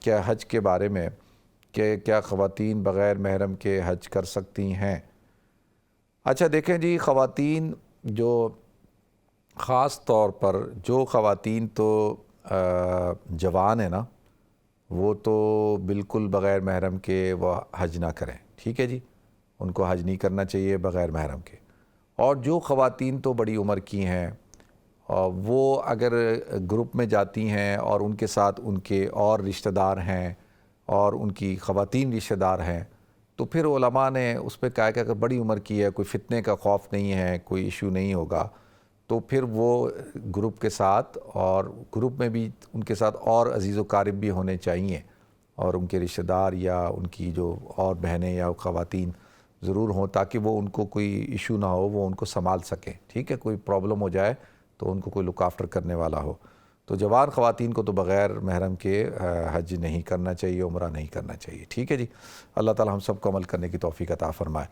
کیا حج کے بارے میں کہ کیا خواتین بغیر محرم کے حج کر سکتی ہیں؟ اچھا دیکھیں جی، خواتین جو خاص طور پر جو خواتین تو جوان ہیں نا، وہ تو بالکل بغیر محرم کے وہ حج نہ کریں، ٹھیک ہے جی، ان کو حج نہیں کرنا چاہیے بغیر محرم کے۔ اور جو خواتین تو بڑی عمر کی ہیں، وہ اگر گروپ میں جاتی ہیں اور ان کے ساتھ ان کے اور رشتہ دار ہیں اور ان کی خواتین رشتہ دار ہیں، تو پھر علماء نے اس پہ کہا کہ اگر بڑی عمر کی ہے، کوئی فتنے کا خوف نہیں ہے، کوئی ایشو نہیں ہوگا، تو پھر وہ گروپ کے ساتھ، اور گروپ میں بھی ان کے ساتھ اور عزیز و قارب بھی ہونے چاہیے، اور ان کے رشتہ دار یا ان کی جو اور بہنیں یا خواتین ضرور ہوں، تاکہ وہ ان کو کوئی ایشو نہ ہو، وہ ان کو سنبھال سکیں، ٹھیک ہے، کوئی پرابلم ہو جائے تو ان کو کوئی لک آفٹر کرنے والا ہو۔ تو جوان خواتین کو تو بغیر محرم کے حج نہیں کرنا چاہیے، عمرہ نہیں کرنا چاہیے، ٹھیک ہے جی۔ اللہ تعالی ہم سب کو عمل کرنے کی توفیق عطا فرمائے۔